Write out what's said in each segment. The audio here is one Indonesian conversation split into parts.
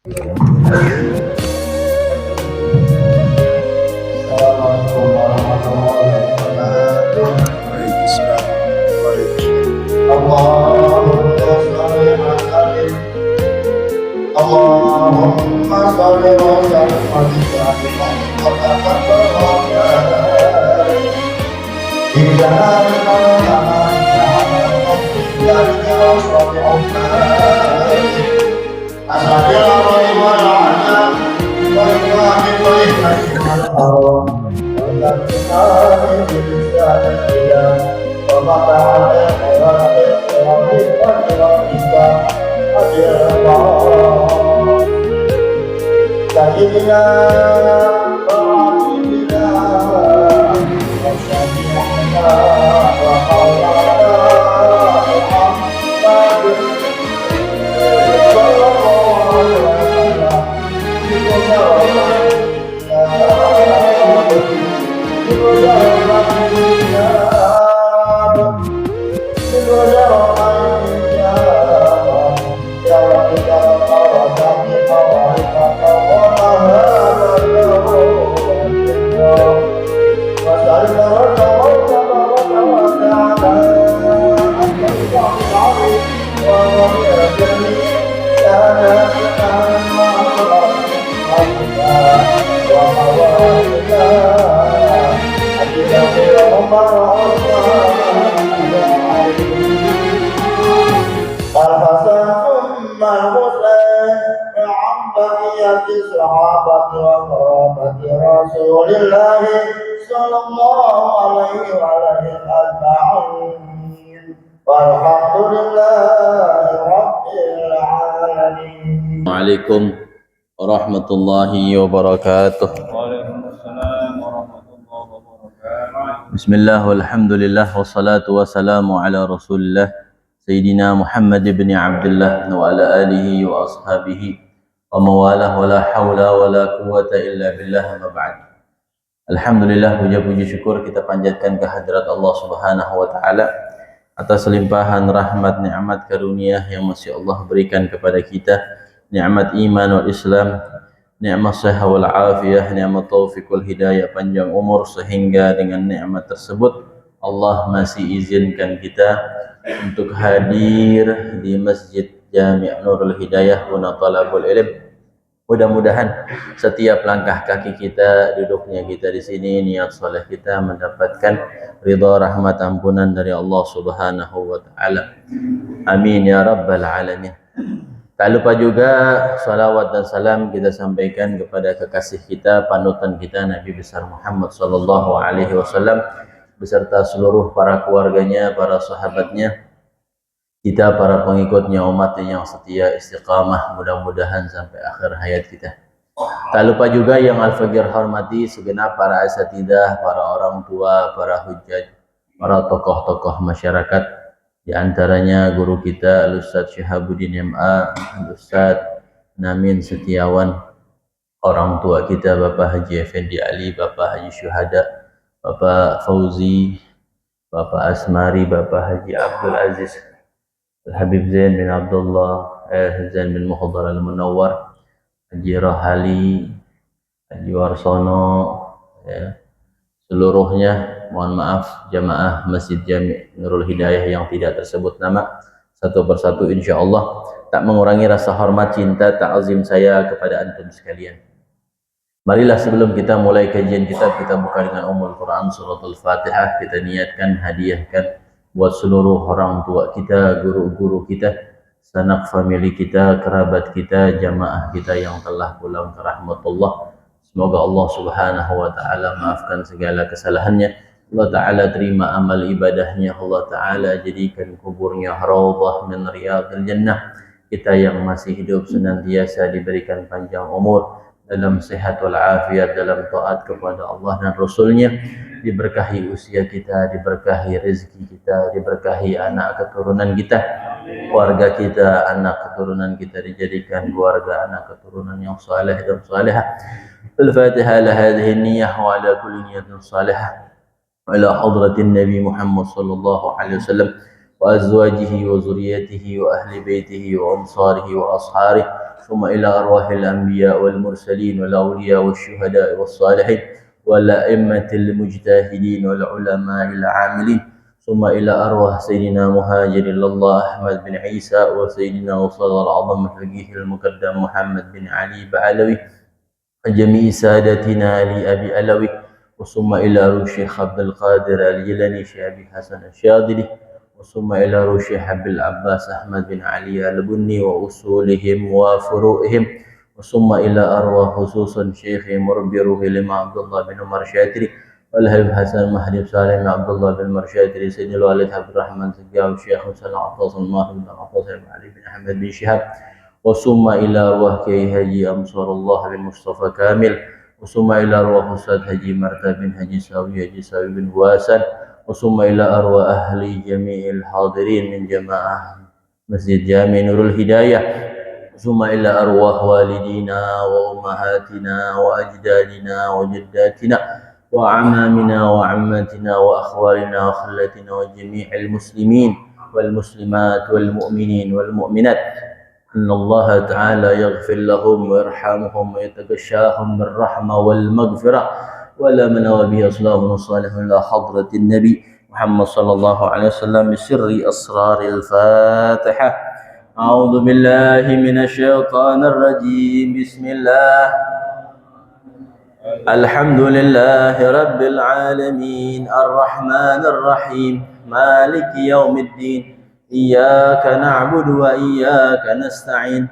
Assalamualaikum warahmatullahi wabarakatuh. Allahumma shalli wa sallim. Allahumma shalli wa sallim sahabat wa qarabat Rasulillah sallallahu alaihi wa alihi ajma'in. Walhamdulillahi rabbil alamin. Waalaikum warahmatullahi wabarakatuh. Waalaikumsalam warahmatullahi wabarakatuh. Bismillah walhamdulillah wassalatu wassalamu ala Rasulillah Sayyidina Muhammad ibn Abdullah wa ala alihi wa ashabihi wa mawalah wa la hawla wa la quwwata illa billah ma ba'd. Alhamdulillah, puji syukur kita panjatkan kehadirat Allah Subhanahu wa taala atas limpahan rahmat, nikmat, karunia yang masih Allah berikan kepada kita, nikmat iman wal Islam, nikmat sehat wal afiyah, nikmat taufik wal hidayah, panjang umur, sehingga dengan nikmat tersebut Allah masih izinkan kita untuk hadir di Masjid Jami' Nurul Hidayah guna talabul ilm. Mudah-mudahan setiap langkah kaki kita, duduknya kita di sini, niat soleh kita mendapatkan ridha, rahmat, ampunan dari Allah Subhanahu wa taala. Amin ya rabbal alamin. Tak lupa juga salawat dan salam kita sampaikan kepada kekasih kita, panutan kita, Nabi besar Muhammad sallallahu alaihi wasallam beserta seluruh para keluarganya, para sahabatnya, kita para pengikutnya, umat yang setia istiqamah mudah-mudahan sampai akhir hayat kita. Tak lupa juga yang Al-Faqir hormati segenap para asatidah, para orang tua, para hujjaj, para tokoh-tokoh masyarakat, di antaranya guru kita Al-Ustadz Syihabuddin MA, Al-Ustadz Namin Setiawan, orang tua kita Bapak Haji Effendi Ali, Bapak Haji Syuhada, Bapak Fauzi, Bapak Asmari, Bapak Haji Abdul Aziz, Habib Zain bin Abdullah, Zain bin Muhdar Al-Munawwar, Haji Rahali, Haji Warsono, ya, seluruhnya mohon maaf jamaah Masjid Jami' Nurul Hidayah yang tidak tersebut nama, satu persatu insyaallah tak mengurangi rasa hormat, cinta, ta'zim saya kepada antum sekalian. Marilah sebelum kita mulai kajian kita buka dengan Ummul Quran suratul Fatihah. Kita niatkan, hadiahkan buat seluruh orang tua kita, guru-guru kita, sanak famili kita, kerabat kita, jamaah kita yang telah pulang ke rahmatullah. Semoga Allah Subhanahu wa taala maafkan segala kesalahannya. Allah taala terima amal ibadahnya. Allah taala jadikan kuburnya raudhah min riyadil jannah. Kita yang masih hidup senantiasa diberikan panjang umur dalam sehat wal afiat, dalam taat kepada Allah dan Rasulnya, diberkahi usia kita, diberkahi rezeki kita, diberkahi anak keturunan kita, keluarga kita, anak keturunan kita dijadikan keluarga anak keturunan yang saleh dan salihah. Al-Fatihah ala hadhihi niyyah wa ala kulli niyatin salihah wa ala hadratin Nabi Muhammad sallallahu alaihi wasallam wa azwajihi wa zurriyyatihi wa ahli baitihi wa ansarihi wa asharihi ثم إلى أرواح الأنبياء والمرسلين والأولياء والشهداء والصالحين والأئمة المجتهدين والعلماء العاملين ثم إلى أرواح سيدنا مهاجر الله أحمد بن عيسى وسيدنا أستاذ العظم الفقيه المقدم محمد بن علي بعلوي وجميع سادتنا لأبي علوي ثم إلى روح الشيخ عبد القادر الجيلاني شيخ أبي حسن الشاذلي ثم إلى روح الشيخ أبي العباس أحمد بن علي البني وأصولهم وفروعهم ثم إلى أرواح خصوصا شيخ مربي روح الإمام عبد الله بن عمر الشاتري والحبيب حسن مهدي سالم عبد الله بن عمر الشاتري سيد الوالد عبد الرحمن سقاوي الشيخ مسلم عطاس الماهر بن عطاس بن علي بن أحمد بن شهاب ثم إلى أرواح كي هجي أمصار الله بن مصطفى كامل ثم إلى أرواح أستاذ هجي مرتب بن هجي ساوي بن واسن ثم إلى أرواح أهل جميع الحاضرين من جماعة مسجد جامع نور الهداية ثم إلى أرواح والدينا وأمهاتنا وأجدادنا وجداتنا وأعمامنا وعماتنا وأخوالنا وخلتنا وجميع المسلمين والمسلمات والمؤمنين والمؤمنات أن الله تعالى يغفر لهم ويرحمهم ويتغشاهم بالرحمة والمغفرة ولا من وبه أصلاه صالح إلى حضرة النبي محمد صلى الله عليه وسلم بسر أسرار الفاتحة. أعوذ بالله من الشيطان الرجيم. بسم الله الحمد لله رب العالمين الرحمن الرحيم مالك يوم الدين إياك نعبد وإياك نستعين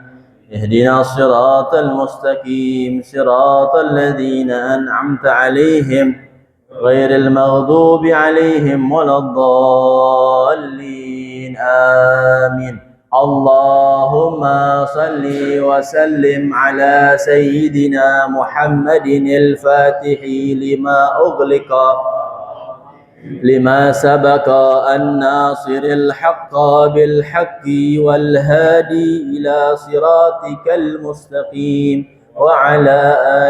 اهدنا الصراط المستقيم صراط الذين أنعمت عليهم غير المغضوب عليهم ولا الضالين آمين. اللهم صل وسلم على سيدنا محمد الفاتح لما أغلق لما سبق الناصر الحق بالحق والهادي إلى صراطك المستقيم وعلى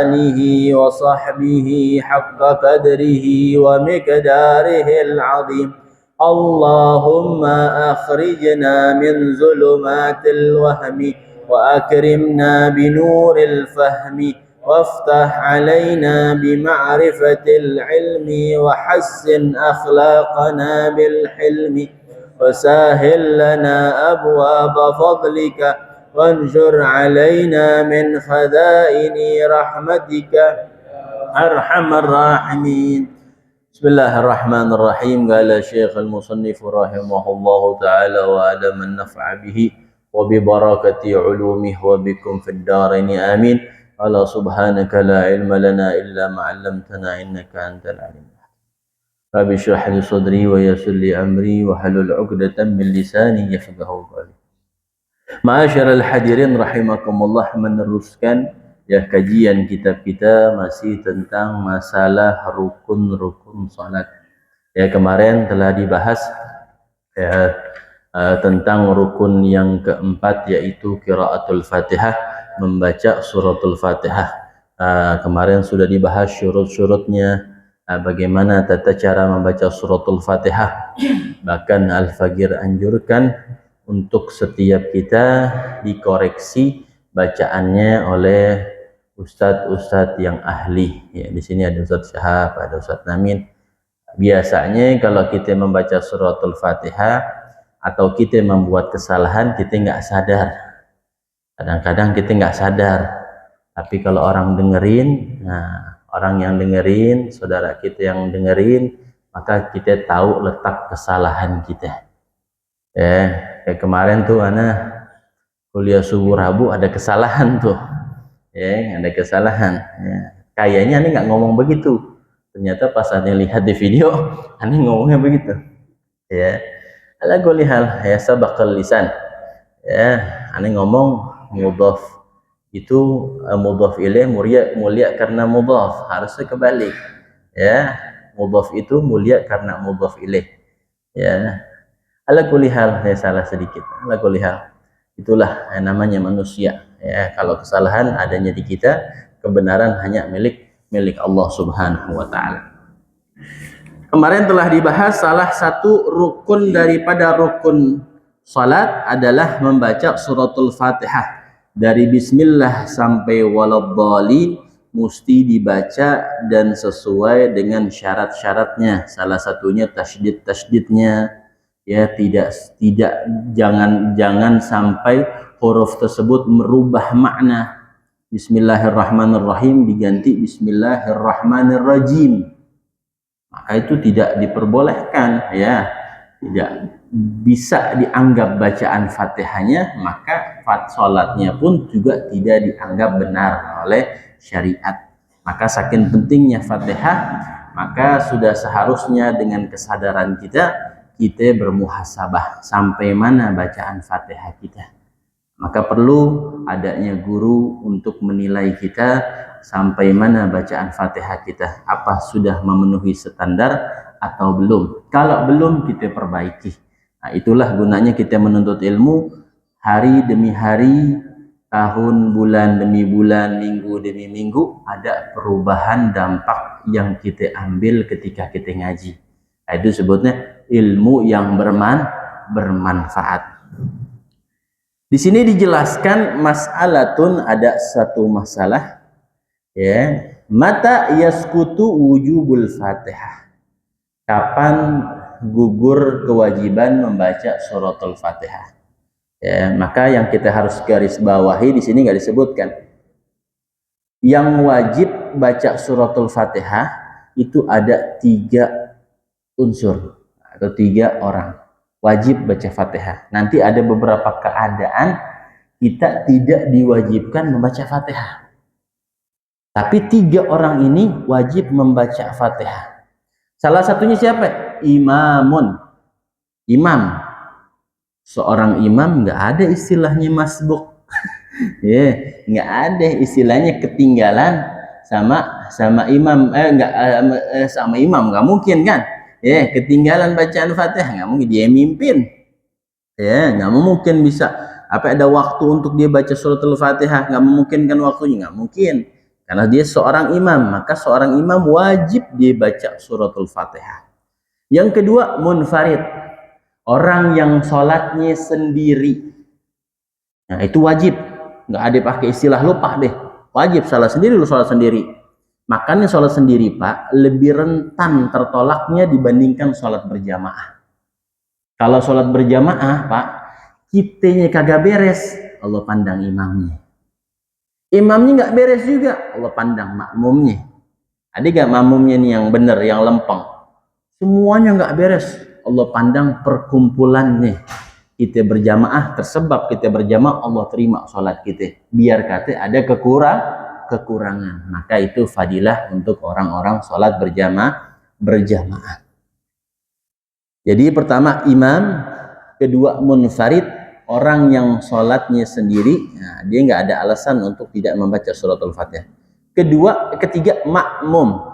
آله وصحبه حق قدره ومقداره العظيم. اللهم أخرجنا من ظلمات الوهم وأكرمنا بنور الفهم وافتح علينا بمعرفة العلم وحسن أخلاقنا بالحلم وسهل لنا أبواب فضلك وانشر علينا من خزائن رحمتك أرحم الراحمين. بسم الله الرحمن الرحيم. قال الشيخ المصنف رحمه الله تعالى وآدم النفع به وببركة علومه وبكم في الدارين آمين. قال سبحانك لا علم لنا إلا ما علمتنا إنك أنت العليم. رب اشرح لي صدري ويسر لي أمري واحلل عقدة من لساني يفقهوا قولي. Ma'asyiral hadirin rahimakumullah, meneruskan ya kajian kitab kita masih tentang masalah rukun-rukun salat. Ya kemarin telah dibahas ya tentang rukun yang keempat yaitu qiraatul Fatihah, membaca suratul Fatihah. Kemarin sudah dibahas syurut-syurutnya, bagaimana tata cara membaca suratul Fatihah. Bahkan Al-Faqir anjurkan untuk setiap kita dikoreksi bacaannya oleh ustadz-ustadz yang ahli. Ya, di sini ada Ustadz Syahab, ada Ustadz Namin. Biasanya kalau kita membaca suratul Fatihah atau kita membuat kesalahan, kita nggak sadar. Kadang-kadang kita nggak sadar. Tapi kalau orang dengerin, nah orang yang dengerin, saudara kita yang dengerin, maka kita tahu letak kesalahan kita. Ya, kayak kemarin tuh anak kuliah subuh Rabu ada kesalahan tuh. Ya, ada kesalahan. Ya. Kayaknya aneh nggak ngomong begitu. Ternyata pas aneh lihat di video, aneh ngomongnya begitu. Ya, ala kulli hal ya sabaqal lisan. Ya, aneh ngomong mudhaf itu mudhaf ilaih mulia karena mudhaf, harusnya kebalik. Ya, mudhaf itu mulia karena mudhaf ilaih. Ya. Ala kulli hal saya salah sedikit. Ala kulli hal. Itulah yang namanya manusia. Ya, kalau kesalahan adanya di kita, kebenaran hanya milik Allah Subhanahu wa taala. Kemarin telah dibahas salah satu rukun daripada rukun salat adalah membaca suratul Fatihah. dari bismillah sampai waladhdallin mesti dibaca dan sesuai dengan syarat-syaratnya. Salah satunya tasydidnya, ya, jangan sampai huruf tersebut merubah makna. Bismillahirrahmanirrahim diganti Bismillahirrahmanirrajim, maka itu tidak diperbolehkan, ya, tidak bisa dianggap bacaan Fatihahnya, maka sholatnya pun juga tidak dianggap benar oleh syariat. Maka saking pentingnya Fatihah, maka sudah seharusnya dengan kesadaran kita bermuhasabah sampai mana bacaan Fatihah kita. Maka perlu adanya guru untuk menilai kita sampai mana bacaan Fatihah kita, apa sudah memenuhi standar atau belum. Kalau belum, kita perbaiki. Nah, itulah gunanya kita menuntut ilmu hari demi hari, tahun, bulan demi bulan, minggu demi minggu, ada perubahan dampak yang kita ambil ketika kita ngaji. Nah, itu sebutnya ilmu yang bermanfaat. Di sini dijelaskan mas'alatun, ada satu masalah, ya, mata yaskutu wujubul Fatihah. Kapan gugur kewajiban membaca suratul Fatihah? Ya, maka yang kita harus garis bawahi di sini nggak disebutkan. Yang wajib baca suratul Fatihah itu ada 3 unsur atau 3 orang wajib baca Fatihah. Nanti ada beberapa keadaan kita tidak diwajibkan membaca Fatihah, tapi 3 orang ini wajib membaca Fatihah. Salah satunya siapa? Imam. Seorang imam nggak ada istilahnya masbuk. Ya, nggak ada istilahnya ketinggalan sama imam. Sama imam nggak mungkin kan? Ya, ketinggalan bacaan Fatihah nggak mungkin, dia mimpin. Ya, nggak mungkin bisa ada waktu untuk dia baca suratul Fatihah, nggak memungkinkan waktunya, nggak mungkin. Karena dia seorang imam, maka seorang imam wajib dia baca suratul Fatihah. Yang kedua, munfarid, orang yang sholatnya sendiri. Nah, itu wajib, nggak ada pakai istilah lupa deh, wajib salah sendiri, lu sholat sendiri. Makanya sholat sendiri, Pak, lebih rentan tertolaknya dibandingkan sholat berjamaah. Kalau sholat berjamaah, Pak, kitanya kagak beres, Allah pandang imamnya. Imamnya nggak beres juga, Allah pandang makmumnya. Ada gak makmumnya nih yang benar, yang lempeng? Semuanya nggak beres, Allah pandang perkumpulannya. Kita berjamaah, tersebab kita berjamaah, Allah terima sholat kita. Biar kata ada kekurangan, maka itu fadilah untuk orang-orang sholat berjamaah. Jadi pertama imam, kedua munfarid, orang yang sholatnya sendiri, nah, dia nggak ada alasan untuk tidak membaca suratul Fatihah. Ketiga makmum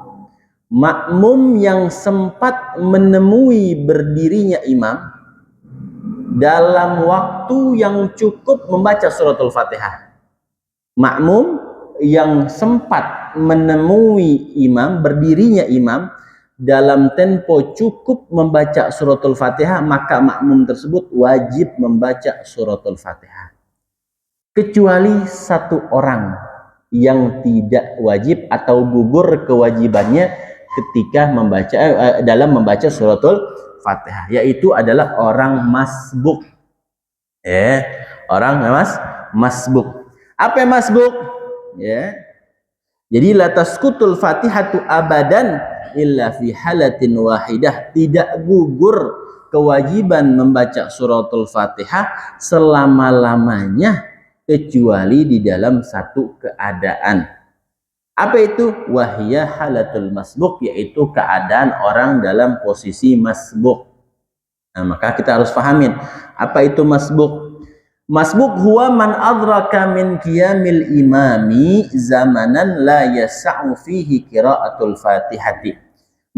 yang sempat menemui berdirinya imam dalam waktu yang cukup membaca suratul Fatihah. Makmum yang sempat menemui imam, berdirinya imam dalam tempo cukup membaca suratul Fatihah, maka makmum tersebut wajib membaca suratul Fatihah. Kecuali 1 orang yang tidak wajib atau gugur kewajibannya ketika dalam membaca suratul Fatihah, yaitu adalah orang masbuk. Orang masbuk. Apa yang masbuk? Ya. Jadi la tasqutul Fatihatu abadan illa fi halatin wahidah. Tidak gugur kewajiban membaca suratul Fatihah selama-lamanya kecuali di dalam 1 keadaan. Apa itu? Wahiyah halatul masbuk, yaitu keadaan orang dalam posisi masbuk. Nah, maka kita harus pahamin apa itu masbuk. Masbuk huwa man adraka min qiyamil imami zamanan la yas'u fihi qiraatul Fatihati.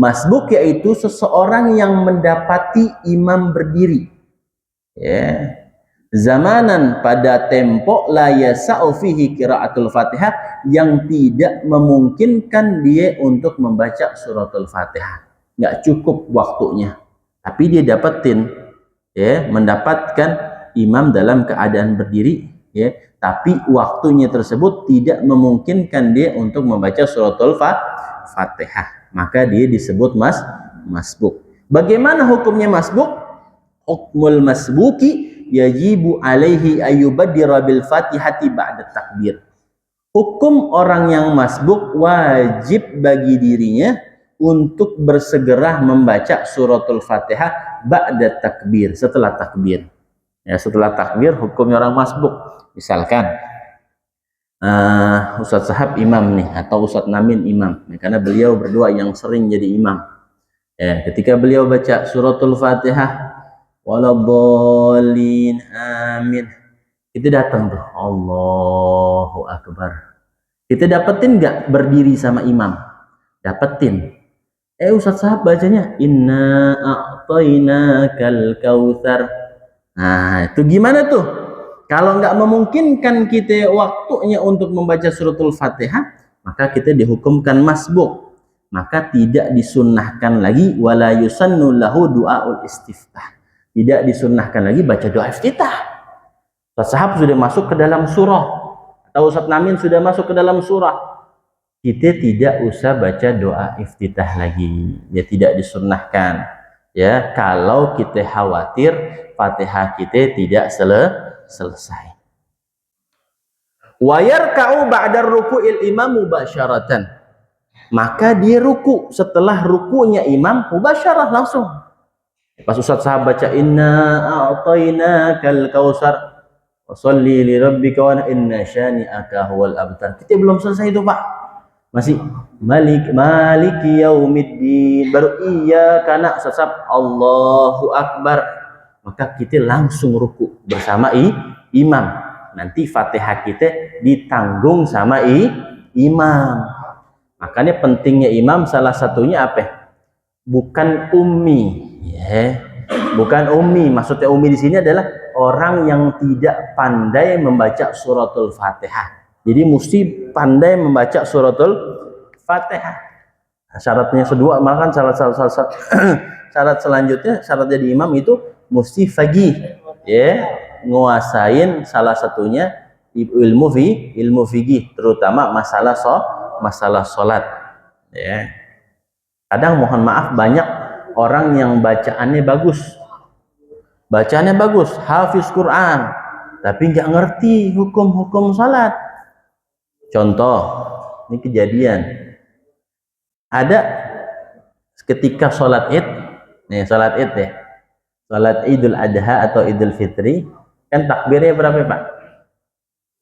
Masbuk yaitu seseorang yang mendapati imam berdiri. Ya. Zamanan, pada tempo la yas'u fihi qiraatul Fatihah, yang tidak memungkinkan dia untuk membaca suratul Fatihah. Nggak cukup waktunya. Tapi dia dapetin, ya, mendapatkan imam dalam keadaan berdiri, ya, tapi waktunya tersebut tidak memungkinkan dia untuk membaca suratul Fatihah, maka dia disebut masbuk. Bagaimana hukumnya masbuk? Hukmul masbuki yajibu alaihi ayyubaddira bil Fatihati ba'da takbir. Hukum orang yang masbuk, wajib bagi dirinya untuk bersegera membaca suratul Fatihah ba'da takbir, setelah takbir. Ya, setelah takbir hukumnya orang masbuk. Misalkan Ustadz Sahab imam nih, atau Ustadz Namin imam, karena beliau berdua yang sering jadi imam. Ya, ketika beliau baca suratul Fatihah, waladhdallin amin, kita datang tuh, Allahu Akbar. Kita dapetin nggak berdiri sama imam? Dapetin. Ustadz Sahab bacanya inna a'tainakal kautsar. Nah, itu gimana tuh? Kalau nggak memungkinkan kita waktunya untuk membaca suratul Fatihah, maka kita dihukumkan masbuk. Maka tidak disunnahkan lagi wala yusannu lahu du'aul istiftah. Tidak disunnahkan lagi baca doa iftitah. Ustadz Sahab sudah masuk ke dalam surah, atau Ustadz Namin sudah masuk ke dalam surah, kita tidak usah baca doa iftitah lagi. Ya, tidak disunnahkan. Ya, kalau kita khawatir Fatihah kita tidak selesai. Wa yarka'u ba'da ruku'il imam mubasyaratan. Maka dia ruku setelah rukunya imam mubasyarah, langsung. Pas Ustadz Sahab baca inna a'tainakal kautsar wa sholli li rabbika wa inna syani'aka huwal abtar. Kita belum selesai itu, Pak. Masih maliki yaumiddin, baru iyyaka na'budu Allahu akbar. Maka kita langsung ruku bersama imam. Nanti Fatihah kita ditanggung sama imam. Makanya pentingnya imam salah satunya apa? Bukan ummi, ya. Bukan ummi. Maksudnya ummi di sini adalah orang yang tidak pandai membaca suratul Fatihah. Jadi mesti pandai membaca suratul Fatihah. Syaratnya kedua, malah kan syarat selanjutnya, syarat jadi imam itu mesti faqih, ya, nguasain salah satunya ilmu fikih, terutama masalah salat, ya. Kadang mohon maaf banyak orang yang bacaannya bagus, hafiz Quran, tapi nggak ngerti hukum-hukum salat. Contoh, ini kejadian. Ada ketika sholat id, nih sholat id ya, sholat Idul Adha atau Idul Fitri, kan takbirnya berapa, Pak?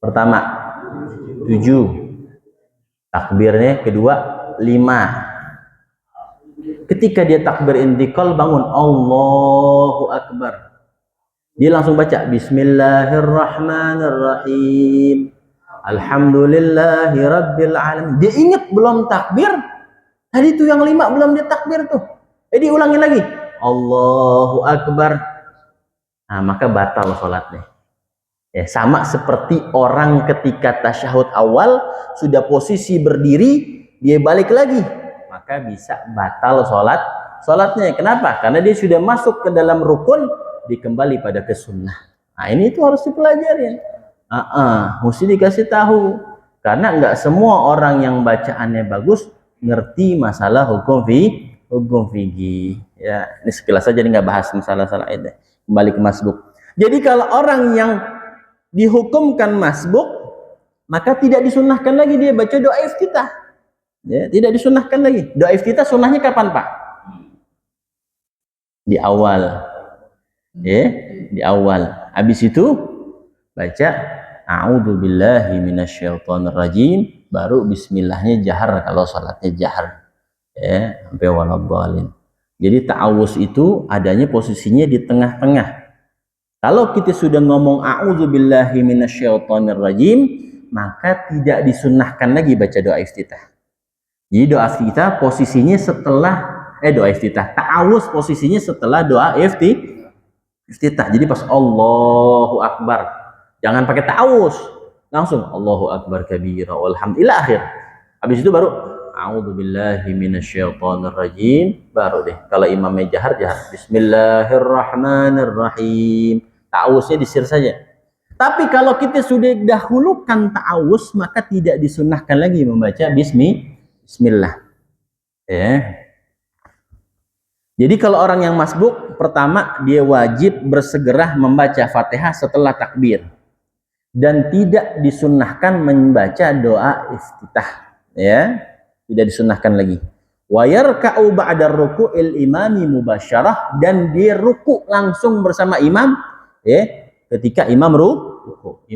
Pertama 7, takbirnya kedua 5. Ketika dia takbir intikal, bangun Allahu Akbar, dia langsung baca Bismillahirrahmanirrahim, Alhamdulillahi Rabbil Alamin. Dia ingat belum takbir tadi tuh, yang 5 belum dia takbir tuh, jadi ulangi lagi Allahu Akbar. Nah, maka batal sholatnya. Ya, sama seperti orang ketika tasyahud awal sudah posisi berdiri, dia balik lagi, maka bisa batal sholatnya. Kenapa? Karena dia sudah masuk ke dalam rukun, dikembali pada kesunnah. Nah, ini itu harus dipelajari. Mesti dikasih tahu, karena nggak semua orang yang bacaannya bagus ngerti masalah hukum fikih. Ya, ini sekilas saja, nggak bahas masalah ini. Kembali ke masbuk. Jadi kalau orang yang dihukumkan masbuk, maka tidak disunnahkan lagi dia baca doa iftitah. Ya, tidak disunnahkan lagi. Doa iftitah sunnahnya kapan, Pak? Di awal. Ya, di awal. Habis itu baca a'udzubillahi minasyaitonirrajim, baru bismillahnya jahar kalau salatnya jahar, ya, sampai waladhdallin. Jadi ta'awuz itu adanya posisinya di tengah-tengah. Kalau kita sudah ngomong a'udzubillahi minasyaitonirrajim, maka tidak disunnahkan lagi baca doa iftitah. Jadi doa iftitah posisinya setelah doa iftitah, ta'awuz posisinya setelah doa iftitah. Jadi pas Allahu Akbar, jangan pakai ta'awuz, langsung Allahu Akbar kabira walhamdulillah akhir. Habis itu baru a'udzubillahi minasyaitonirrajim, baru deh kalau imamnya jahar bismillahirrahmanirrahim. Ta'awuznya disir saja. Tapi kalau kita sudah dahulukan ta'awuz, maka tidak disunnahkan lagi membaca bismillah. Ya. Jadi kalau orang yang masbuk, pertama dia wajib bersegera membaca Fatihah setelah takbir. Dan tidak disunnahkan membaca doa iftitah. Ya, tidak disunnahkan lagi. Wa yarka'u ba'da ruku'il imami mubasyarah, dan dia ruku langsung bersama imam, ya. Ketika imam ruku,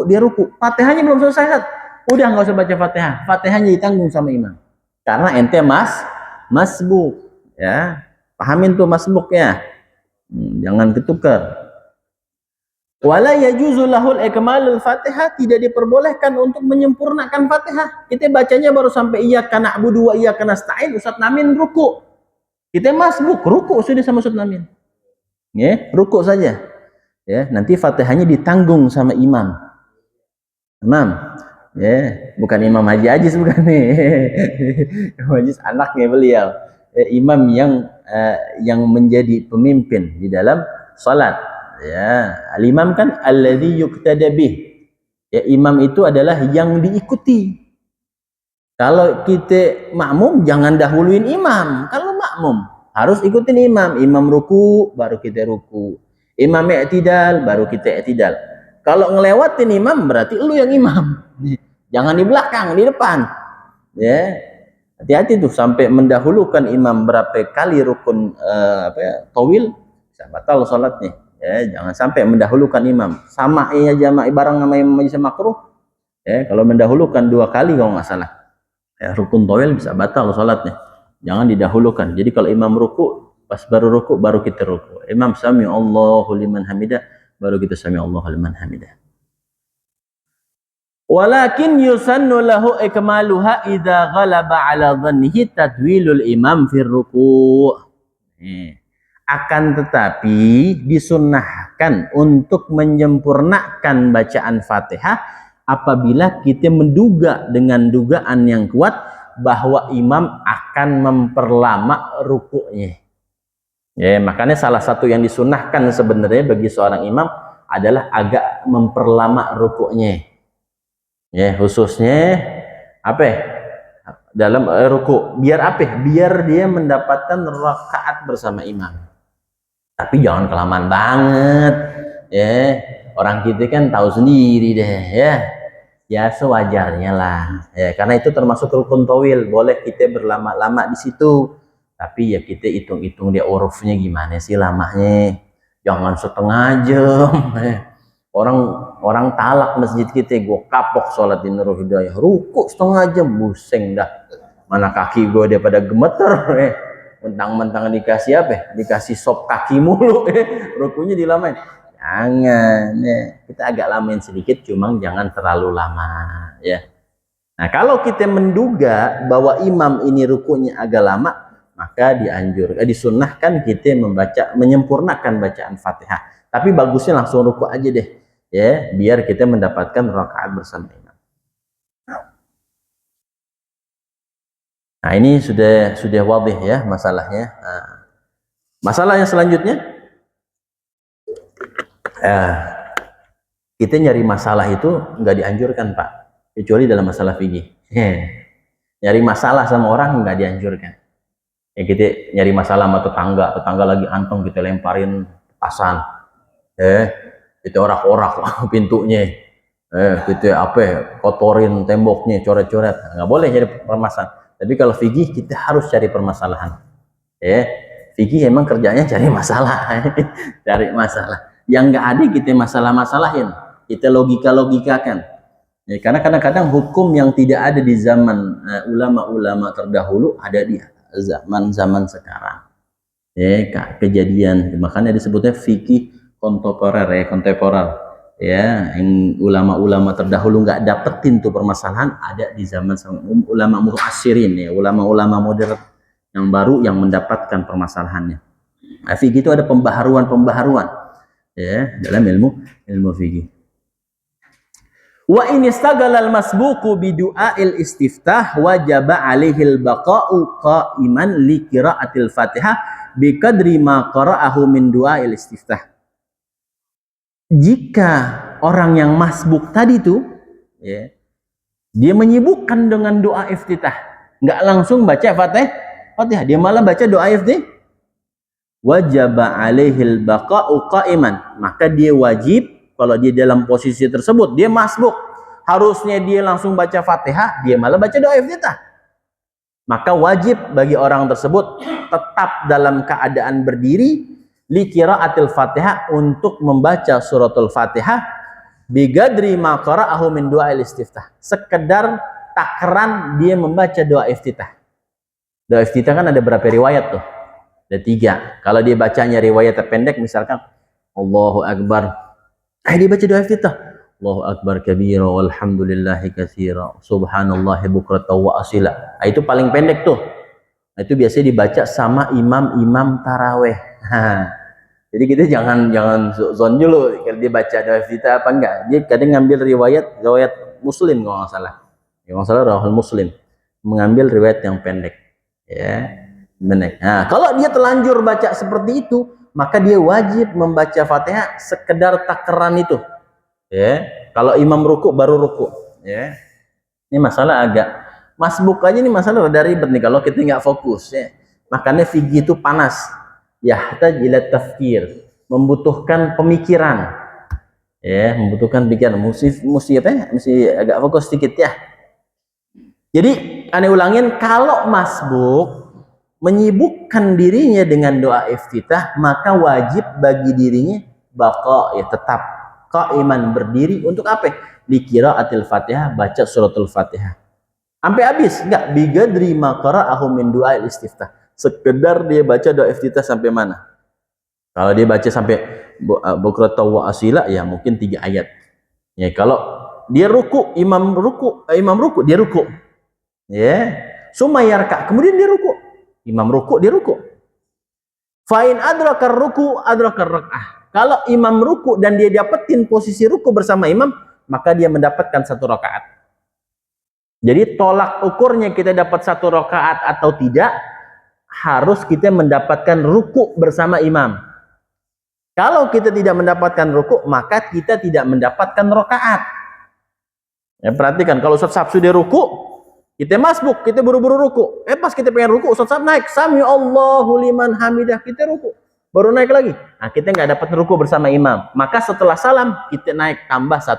dia ruku. Fatihahnya belum selesai, udah nggak usah baca Fatihah. Fatihahnya ditanggung sama imam. Karena ente masbuk, ya. Pahamin tuh masbuknya. Jangan ketukar. Wala yajuzu lahul ikmalul Fatihah, tidak diperbolehkan untuk menyempurnakan Fatihah. Kita bacanya baru sampai iyyaka na'budu wa iyyaka nasta'in, Ustaz Namin ruku. Kita masbuk, ruku sudah sama Ustaz Namin. Ya, ruku saja. Ya, nanti Fatihahnya ditanggung sama imam. Imam, ya, bukan Imam Haji Ajis, bukan nih. Imam Ajis anaknya beliau. Imam yang menjadi pemimpin di dalam salat. Ya, al-imam kan alladzi yuqtada bih. Ya, imam itu adalah yang diikuti. Kalau kita makmum jangan dahuluin imam. Kalau makmum harus ikutin imam. Imam ruku baru kita ruku. Imam i'tidal baru kita i'tidal. Kalau ngelewatin imam berarti lu yang imam. Jangan di belakang, di depan. Ya. Hati-hati tuh sampai mendahulukan imam berapa kali rukun tawil bisa batal salatnya. Ya, jangan sampai mendahulukan imam. Sama jamaah bareng sama imam aja makruh. Ya, kalau mendahulukan 2 kali kalau nggak salah. Ya, rukun tawil bisa batal salatnya. Jangan didahulukan. Jadi kalau imam ruku, pas baru ruku baru kita ruku. Imam sami Allahu liman hamidah, baru kita sami Allahu liman hamidah. Walakin yusannu lahu ikmaluha idza ghalaba ala dhannihi tadwilul imam fi ruku'. Akan tetapi disunnahkan untuk menyempurnakan bacaan Fatihah apabila kita menduga dengan dugaan yang kuat bahwa imam akan memperlama rukuknya. Ya, makanya salah satu yang disunnahkan sebenarnya bagi seorang imam adalah agak memperlama rukuknya. Ya, khususnya dalam ruku. Biar biar dia mendapatkan rakaat bersama imam. Tapi jangan kelamaan banget. Ya, orang kita kan tahu sendiri deh, ya. Ya sewajarnya lah. Ya, karena itu termasuk rukun tawil, boleh kita berlama-lama di situ. Tapi ya kita hitung-hitung dia urufnya gimana sih lamanya. Jangan setengah jam. Orang talak masjid kita, gue kapok sholat di Nurul Hidayah, ruku setengah jam, buseng dah. Mana kaki gue dia pada gemeter. Mentang-mentang dikasih dikasih sop kaki mulu. Rukunya dilamain. Jangan. Kita agak lamain sedikit, cuma jangan terlalu lama. Ya. Nah, kalau kita menduga bahwa imam ini rukunya agak lama, maka disunnahkan kita menyempurnakan bacaan Fatihah. Tapi bagusnya langsung ruku aja deh, ya, biar kita mendapatkan rakaat bersama imam. Nah, ini sudah wadih ya masalahnya. Nah, masalah yang selanjutnya, kita nyari masalah itu nggak dianjurkan, Pak, kecuali dalam masalah fikih. Nyari masalah sama orang nggak dianjurkan. Ya, kita nyari masalah sama tetangga lagi anteng, kita lemparin petasan, kita orak-orak pintunya, kita kotorin temboknya, coret-coret. Nggak boleh jadi permasalahan. Tapi kalau fikih kita harus cari permasalahan. Fikih emang kerjanya cari masalah. Cari masalah yang nggak ada kita masalah-masalahin, kita logika-logikakan. Ya, karena kadang-kadang hukum yang tidak ada di zaman ulama-ulama terdahulu ada di zaman sekarang. Kejadian, makanya disebutnya fikih kontemporer. Ya, yang ulama-ulama terdahulu nggak dapetin tuh permasalahan, ada di zaman ulama mu'asirin, ya, ulama-ulama modern yang baru yang mendapatkan permasalahannya. Nah, fikih itu ada pembaharuan, ya, dalam ilmu fikih. Wa in istaghala al-masbuqu bi du'ail istiftah wajaba 'alaihi al-baqa'u qa'iman li qira'atil Fatihah bi qadri ma qara'ahu min du'ail istiftah. Jika orang yang masbuk tadi tuh, ya, dia menyibukkan dengan doa iftitah, nggak langsung baca Fatihah, dia malah baca doa iftitah. Wajaba alaihil baqa'u qa'iman, maka dia wajib kalau dia dalam posisi tersebut, dia masbuk, harusnya dia langsung baca Fatihah, dia malah baca doa iftitah. Maka wajib bagi orang tersebut tetap dalam keadaan berdiri li qiraatil Fatihah, untuk membaca suratul Fatihah bigadri ma qara'ahu min du'ail istiftah, sekedar takaran dia membaca doa iftitah. Doa iftitah kan ada berapa riwayat tuh? Ada 3. Kalau dia bacanya riwayat terpendek, misalkan Allahu Akbar, dia baca doa iftitah, Allahu Akbar kabira walhamdulillahi katsira subhanallahi bukratan wa asila. Itu paling pendek tuh. Itu biasanya dibaca sama imam taraweh. Jadi kita jangan zon dulu kalau dia baca doa iftitah apa enggak. Dia kadang ngambil riwayat Muslim kalau nggak salah. Kalau nggak salah Rawahul Muslim mengambil riwayat yang pendek. Ya, pendek. Nah, kalau dia telanjur baca seperti itu, maka dia wajib membaca Fatihah sekedar takaran itu. Ya, kalau imam ruku baru ruku. Ya, ini masalah agak masbuk aja, ini masalah udah ribet nih kalau kita nggak fokus. Ya, makanya fikih itu panas. Yahtaj ila tafkir, membutuhkan pemikiran, ya, membutuhkan pikiran, mesti apa ya, mesti agak fokus sedikit ya. Jadi aneh ulangin, kalau masbuk menyibukkan dirinya dengan doa iftitah, maka wajib bagi dirinya baqa, ya, tetap qaiman, berdiri untuk apa? Li qiraatil Fatihah, baca suratul Fatihah sampai habis, enggak bigadri ma qara'ahu min du'ail istiftah, sekedar dia baca doa iftitah sampai mana. Kalau dia baca sampai bukratan wa asila, ya mungkin 3 ayat. Ya, kalau dia ruku, imam ruku, dia ruku. Ya, summa yarka, kemudian dia ruku. Imam ruku, dia ruku. Fa in adrakar ruku adrakar rak'ah. Kalau imam ruku dan dia dapetin posisi ruku bersama imam, maka dia mendapatkan 1 rakaat. Jadi tolak ukurnya kita dapat 1 rakaat atau tidak, harus kita mendapatkan ruku bersama imam. Kalau kita tidak mendapatkan ruku, maka kita tidak mendapatkan rakaat. Ya, perhatikan, kalau Ustaz Sabsu dia ruku, kita masbuk, kita buru-buru ruku. Pas kita pengen ruku, Ustaz Sabsu naik, Sami Allahu liman hamidah, kita ruku, baru naik lagi. Nah, kita nggak dapat ruku bersama imam. Maka setelah salam, kita naik tambah 1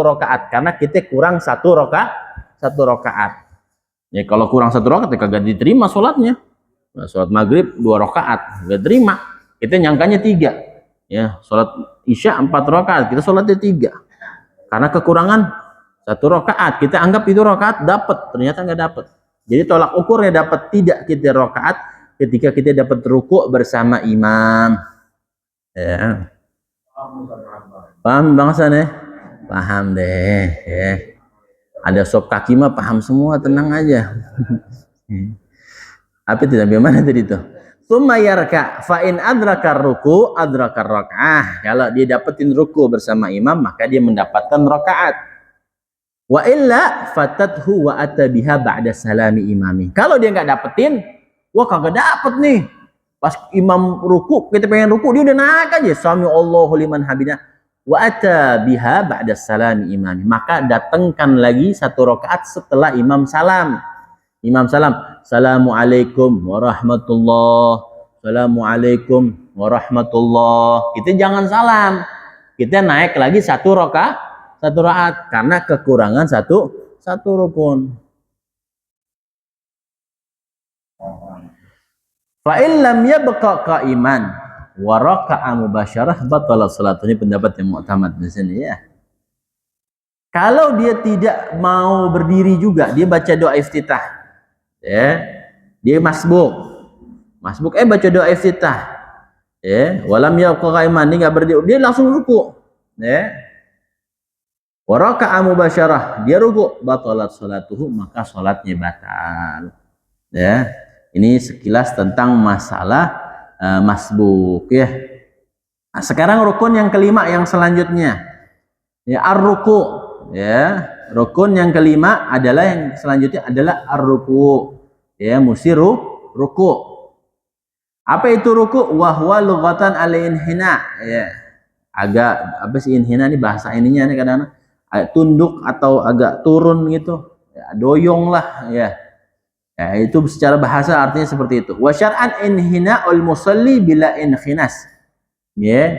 rakaat, karena kita kurang 1 rakaat. Ya, kalau kurang 1 rakaat, ya kagak diterima sholatnya. Nah, sholat maghrib 2 rakaat, nggak terima. Kita nyangkanya 3. Ya, sholat isya 4 rakaat, kita sholatnya 3. Karena kekurangan 1 rakaat, kita anggap itu rakaat dapat, ternyata nggak dapat. Jadi tolak ukurnya dapat tidak kita rakaat ketika kita dapat ruku bersama imam. Ya. Paham bangsa nih? Paham deh. Ya. Ada sop kaki mah paham semua, tenang aja. Apa tidak bagaimana tadi itu? Tsumma yarka fa in adrakar ruku adrakar rakaah. Kalau dia dapetin ruku bersama imam, maka dia mendapatkan rakaat. Wa illa fatathu wa atabiha ba'da salami imami. Kalau dia nggak dapetin, wah kagak dapet nih. Pas imam ruku, kita pengen ruku, dia udah naik aja. Sami Allahu liman hamidah. Wa atabiha ba'da salami imami. Maka datangkan lagi 1 rakaat setelah imam salam. Imam salam, Assalamualaikum warahmatullah. Assalamualaikum warahmatullah. Kita jangan salam. Kita naik lagi 1 rakaat karena kekurangan satu rukun. Fa illam yabqa qa'iman wa raka'a mubasyarah batalat salat. Ini pendapat yang mu'tamad di sini ya. Kalau dia tidak mau berdiri juga, dia baca doa iftitah. Ya. Dia masbuk baca doa iftitah. Ya, walam yabqa qa'iman, dia enggak berdiri, dia langsung ruku. Ya. Wa raka'a mubasyarah, dia ruku, batalat salatuhu, maka salatnya batal. Ya. Ini sekilas tentang masalah masbuk ya. Nah, sekarang rukun yang kelima yang selanjutnya. Ya, ar-ruku. Ya, rukun yang kelima adalah yang selanjutnya adalah ar-ruku. Ya, mesti ruku. Apa itu ruku? Wa huwa lughatan al-inhina. Ya. agak apa sih inhina ini bahasa ininya nih kadang-kadang tunduk atau agak turun gitu, ya, doyong lah ya. Ya, itu secara bahasa artinya seperti itu. Wa syar'an inhina'ul musalli bila inkhinas. Ya,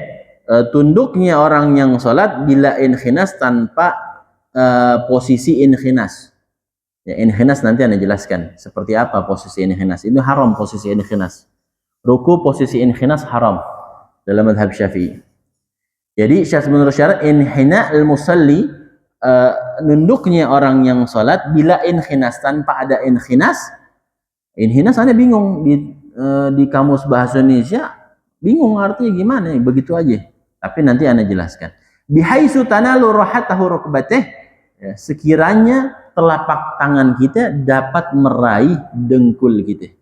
tunduknya orang yang sholat bila inkhinas tanpa posisi inkhinas. Ya, inkhinas nanti Anda jelaskan seperti apa posisi inkhinas. Itu haram posisi inkhinas. Ruku posisi inkhinas haram dalam mazhab Syafi'i. Jadi menurut syarat inhina al-musalli nunduknya orang yang sholat bila inkhinas tanpa ada inkhinas. Inkhinas Anda bingung di kamus bahasa Indonesia bingung artinya gimana, begitu aja. Tapi nanti Anda jelaskan. Bihaitsu tanalu rahatahu rukbatih, ya, sekiranya telapak tangan kita dapat meraih dengkul kita,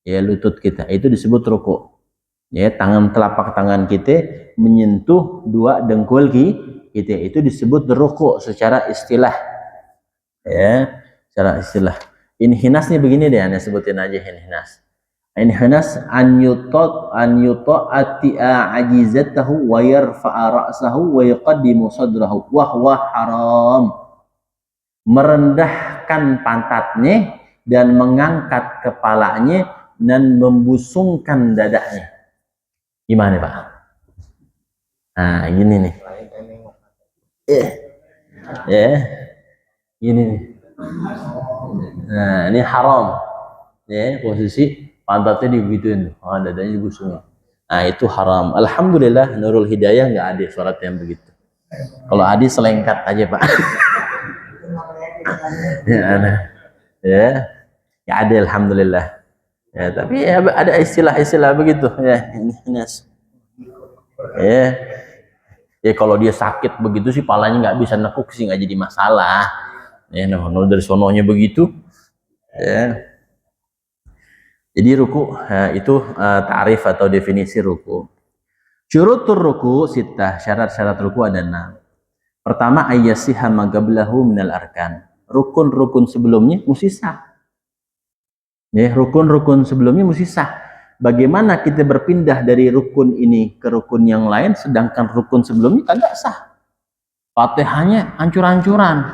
ya lutut kita, itu disebut ruku. Ya, telapak tangan kita menyentuh dua dengkul kita, itu disebut ruku secara istilah. Ya, secara istilah. Inhinasnya begini deh, Anda sebutin aja inhinas. Inhinas an yuta'ati ajizatahu wa yarfa'a ra'sahu wa yuqaddimu sadrahu wa huwa haram. Merendahkan pantatnya dan mengangkat kepalanya dan membusungkan dadanya. Gimana Pak? Nah gini nih. Gini nih. Nah ini haram. Ya, posisi pantatnya digituin, dadanya digusungin. Nah itu haram. Alhamdulillah Nurul Hidayah nggak ada sholat yang begitu. Kalau ada selengkat aja Pak. Ya ada alhamdulillah. Ya tapi ya, ada istilah-istilah begitu ya. Ya kalau dia sakit begitu sih palanya nggak bisa nekuk sih nggak jadi masalah. Ya dari sononya begitu. Ya. Jadi ruku itu ta'rif atau definisi ruku. Syurutur ruku sittah, syarat-syarat ruku ada 6. Pertama ayyasiha magablahu minal arkan. Rukun-rukun sebelumnya mesti sah. Ya, rukun-rukun sebelumnya mesti sah. Bagaimana kita berpindah dari rukun ini ke rukun yang lain sedangkan rukun sebelumnya kagak sah. Fatihahnya hancur-hancuran.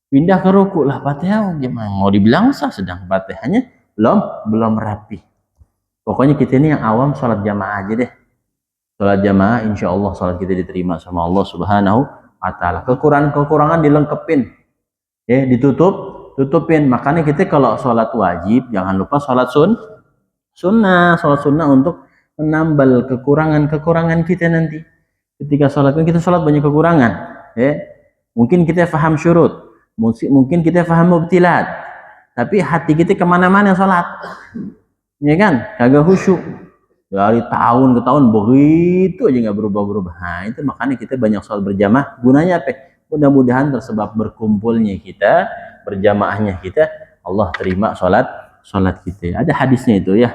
Pindah ke ruku lah Fatihah gimana mau dibilang sah sedang Fatihahnya belum rapi. Pokoknya kita ini yang awam sholat jamaah aja deh. Sholat jamaah insya Allah sholat kita diterima sama Allah Subhanahu wa ta'ala. Kekurangan dilengkapin. Ya, tutupin. Makanya kita kalau sholat wajib jangan lupa sholat sunnah. Sholat sunnah untuk menambal kekurangan kita nanti. Ketika sholat kita sholat banyak kekurangan. Ya. Mungkin kita faham syurut. Mungkin kita faham mubtilat. Tapi hati kita kemana-mana sholat, ya kan? Kagak khusyuk. Dari tahun ke tahun begitu aja nggak berubah-berubah. Nah itu makanya kita banyak sholat berjamaah. Gunanya apa? Mudah-mudahan tersebab berkumpulnya kita, berjamaahnya kita, Allah terima sholat kita. Ada hadisnya itu ya.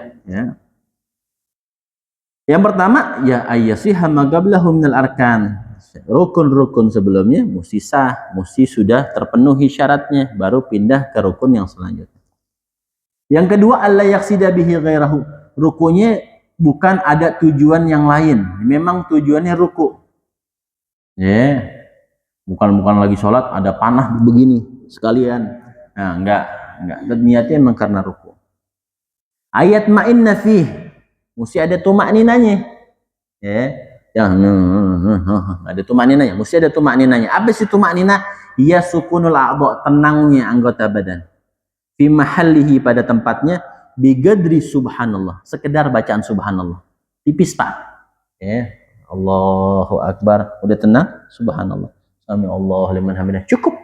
Yang pertama ya ayyasiha magablahu minal arkan. Rukun-rukun sebelumnya mesti sah, mesti sudah terpenuhi syaratnya, baru pindah ke rukun yang selanjutnya. Yang kedua, alla yaqsida bihi ghairahu. Rukunya bukan ada tujuan yang lain, memang tujuannya ruku. Ya, bukan lagi sholat ada panah begini sekalian. Nah, enggak. Niatnya memang karena ruku. Ayat ma'inna fih, mesti ada tumakninanya. Ya. Ada tumakninanya, mesti ada tumakninanya. Apa sih tumaknina? Ya sukunul a'dha, tenangnya anggota badan. Fi mahallihi, pada tempatnya, bigadri subhanallah, sekedar bacaan subhanallah. Tipis Pak. Ya, Allahu Akbar, udah tenang, subhanallah. Sami Allah liman hamidah. Cukup.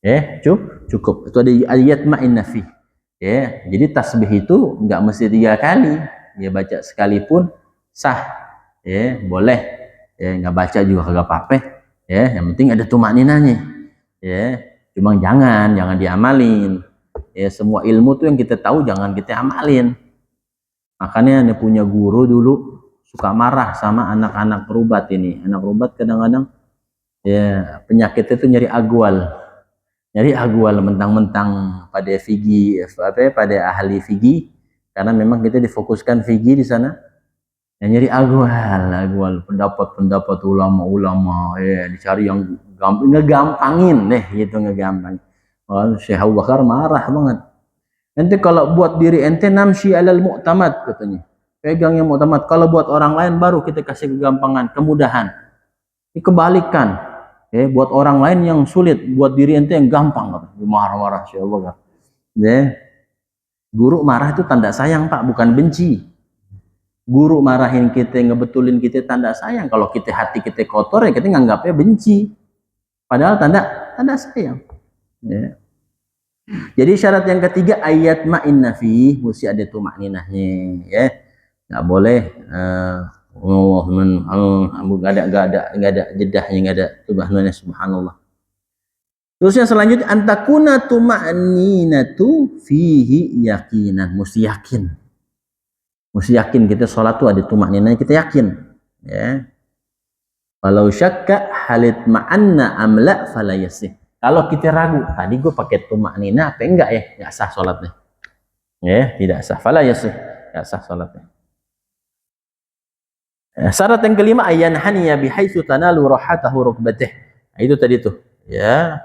Ya, cukup. Itu ada ayat ma'inna fi. Ya, jadi tasbih itu enggak mesti 3 kali. Ya baca sekalipun sah. Ya boleh, ya nggak baca juga kagak apa-apa, ya yang penting ada tumakninanya, ya cuma jangan diamalin, ya semua ilmu tuh yang kita tahu jangan kita amalin. Makanya anda punya guru dulu suka marah sama anak-anak rubat ini. Anak rubat kadang-kadang ya penyakitnya itu nyari agwal mentang-mentang pada pada ahli figi, karena memang kita difokuskan figi di sana. yang nyari agwal pendapat ulama-ulama, dicari yang ngegampangin deh gitu, ngegampangin. Oh, Syekh Abu Bakar marah banget. Nanti kalau buat diri ente namshi alal mu'tamad katanya. Pegang yang mu'tamad. Kalau buat orang lain baru kita kasih kegampangan, kemudahan. Ini kebalikan. Buat orang lain yang sulit, buat diri ente yang gampang. Marah-marah Syekh Abu Bakar. Guru marah itu tanda sayang, Pak, bukan benci. Guru marahin kita, ngebetulin kita, tanda sayang. Kalau kita hati kita kotor, ya kita nganggapnya benci. Padahal tanda sayang. Jadi syarat yang ketiga, ayat ma'inna fi, mesti ada tuh makninahnya, ya. Nggak boleh nggak ada jedahnya, nggak ada subhanallah. Terusnya selanjutnya, antakuna tuma'ninatu fihi yakinan, mesti yakin kita sholat tuh ada tuma'ninah, kita yakin, ya. Walau syakka halit ma'anna amla fala yasih. Kalau kita ragu, tadi gue pakai tuma'ninah apa enggak ya, nggak sah sholatnya, ya, tidak sah, fala yasih, nggak sah sholatnya. Syarat yang kelima, ayan haniya bihaitsu tanalu rahatahu rukbatih. Itu tadi tuh, ya,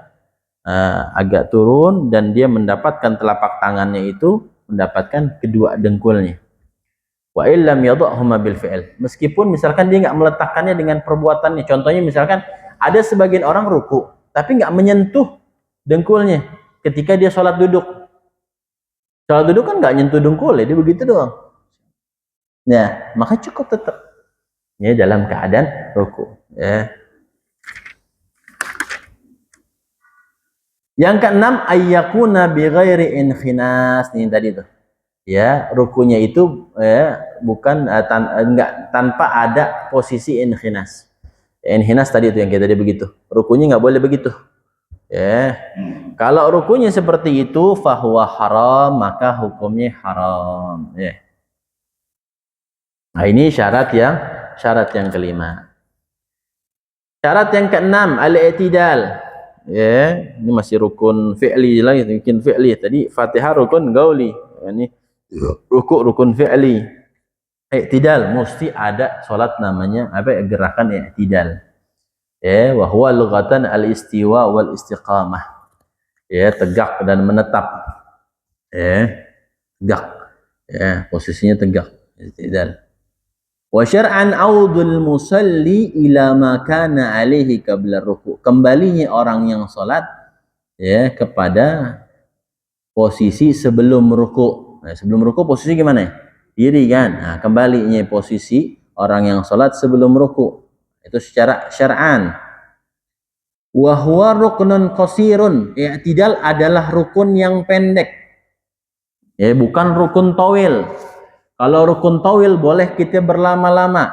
agak turun dan dia mendapatkan telapak tangannya itu mendapatkan kedua dengkulnya. Wa illam yadhahuma bil fi'l. Meskipun misalkan dia nggak meletakkannya dengan perbuatannya. Contohnya misalkan ada sebagian orang ruku tapi nggak menyentuh dengkulnya ketika dia sholat duduk. Sholat duduk kan nggak nyentuh dengkul, ya, dia begitu doang. Nah, maka cukup tetap, ya, dalam keadaan ruku, ya. Yang keenam, ayyakuna bi ghairi inkhinas. Ini tadi tuh, ya, rukunya itu, ya, bukan tanpa ada posisi inkhinas. Inkhinas tadi itu yang kita tadi begitu. Rukunya nggak boleh begitu, ya. Kalau rukunya seperti itu, fahuwa haram, maka hukumnya haram, ya. Nah, ini syarat yang kelima. Syarat yang keenam, al-i'tidal. Ya, ini masih rukun fi'li lagi, mungkin fi'li. Tadi Fatihah rukun gauli. Ini ruku rukun fi'li. I'tidal, mesti ada salat namanya apa, gerakan i'tidal. Ya, wa huwa lughatan al-istiwa wal istiqamah. Ya, tegak dan menetap. Ya, tegak. Ya, posisinya tegak. I'tidal. Wa syar'an audul musalli ila ma kana alaihi qabla ruku'. Kembalinya orang yang salat, ya, kepada posisi sebelum ruku'. Nah, sebelum ruku' posisi gimana ya? Diri kan. Nah, kembalinya posisi orang yang salat sebelum ruku'. Itu secara syar'an. Wa huwa ruknun qasirun. I'tidal adalah rukun yang pendek. Ya, bukan rukun tawil. Kalau rukun tawil boleh kita berlama-lama.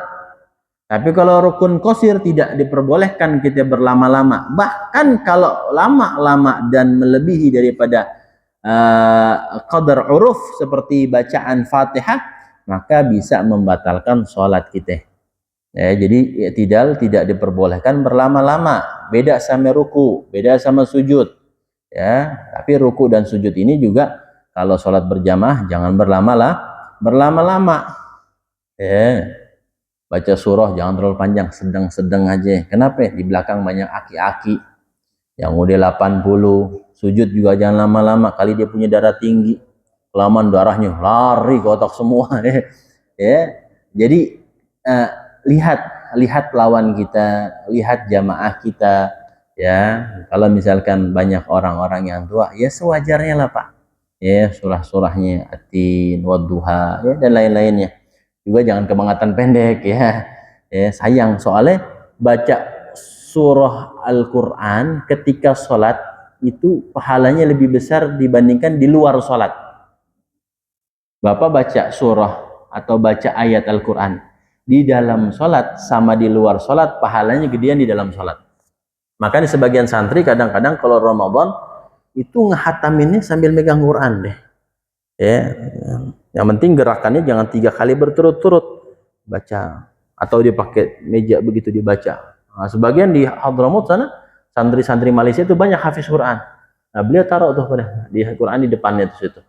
Tapi kalau rukun qasir tidak diperbolehkan kita berlama-lama. Bahkan kalau lama-lama dan melebihi daripada qadar uruf seperti bacaan Fatihah, maka bisa membatalkan sholat kita. Ya, jadi i'tidal tidak diperbolehkan berlama-lama. Beda sama ruku, beda sama sujud. Ya, tapi ruku dan sujud ini juga kalau sholat berjamaah jangan berlama-lama. Ya, baca surah jangan terlalu panjang, sedang-sedang aja. Kenapa? Di belakang banyak aki-aki yang udah 80. Sujud juga jangan lama-lama, kali dia punya darah tinggi, kelamaan darahnya lari ke otak semua. Ya, jadi lihat lawan kita, lihat jamaah kita, ya. Kalau misalkan banyak orang-orang yang tua, ya sewajarnya lah, Pak. Ya, surah-surahnya Atin, Wadduha, ya, dan lain-lainnya. Juga jangan kebangatan pendek, ya. Ya, sayang, soalnya baca surah Al-Quran ketika sholat itu pahalanya lebih besar dibandingkan di luar sholat. Bapak baca surah atau baca ayat Al-Quran di dalam sholat sama di luar sholat, pahalanya gedean di dalam sholat. Makanya sebagian santri kadang-kadang kalau Ramadan itu ngehataminnya sambil megang Quran deh. Ya, yang penting gerakannya jangan 3 kali berturut-turut baca, atau dia pakai meja begitu dibaca. Nah, sebagian di Hadramut sana santri-santri Malaysia itu banyak hafiz Quran. Nah, beliau taruh tuh pada di Quran di depannya tuh situ.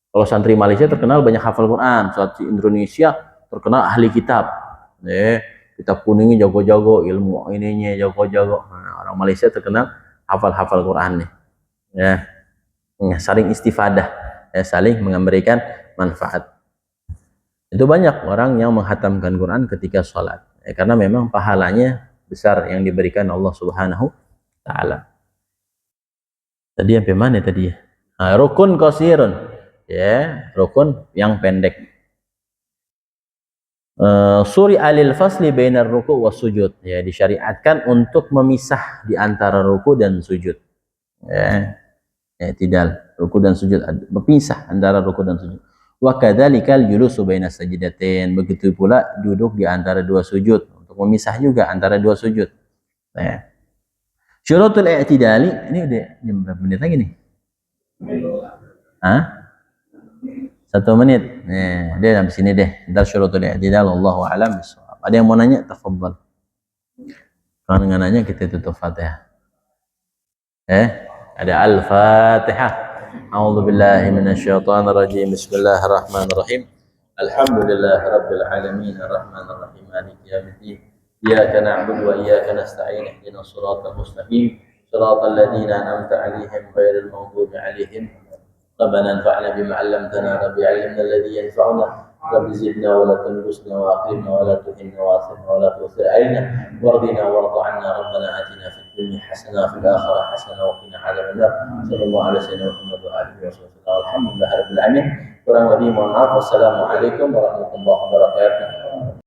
Kalau santri Malaysia terkenal banyak hafal Quran, santri Indonesia terkenal ahli kitab. Kitab kuningnya jago-jago, ilmu ininya jago-jago. Nah, orang Malaysia terkenal hafal-hafal Quran nih. Ya, saling istifadah, saling memberikan manfaat. Itu banyak orang yang menghatamkan Quran ketika sholat, karena memang pahalanya besar yang diberikan Allah Subhanahu Ta'ala. Tadi sampai mana tadi ya? Rukun qasirun, rukun yang pendek. Suri alil fasli bainar ruku' was sujud, disyariatkan untuk memisah di antara ruku dan sujud. Tidak ruku dan sujud, berpisah antara ruku dan sujud. Wa kadzalikal julusu bainas sajdatain, begitu pula duduk di antara dua sujud, untuk memisah juga antara dua sujud. Syurutul i'tidali, ini udah berapa menit lagi nih? 1 menit. Dia dalam sini deh. Ntar syurutul i'tidal, wallahu a'lam bishawab. Ada yang mau nanya? Tafadhal. Kalau nggak nanya kita tutup Fatihah. Ada Al-Fatihah. A'udzu billahi minasyaitonir rajim. Bismillahirrahmanirrahim. Alhamdulillahirabbil alamin arrahmanir rahim maliki yaumiddin. Iyyaka na'budu wa iyyaka nasta'in ihdinas siratal mustaqim siratal ladzina an'amta 'alaihim ghairil maghdubi 'alaihim. ربنا انفعنا بما علمتنا رب علمنا الذي ينفعنا رب زدنا ولا تنقصنا واكرمنا ولا تهنا واثرنا ولا تؤثر علينا وارضنا وارض عنا ربنا اتنا في الدنيا حسنه وفي الاخره حسنه وقنا عذاب النار صلى الله على سيدنا محمد واله وصحبه الحمد لله رب العالمين. Kurang lebih mohon maaf. Wassalamualaikum warahmatullahi wabarakatuh.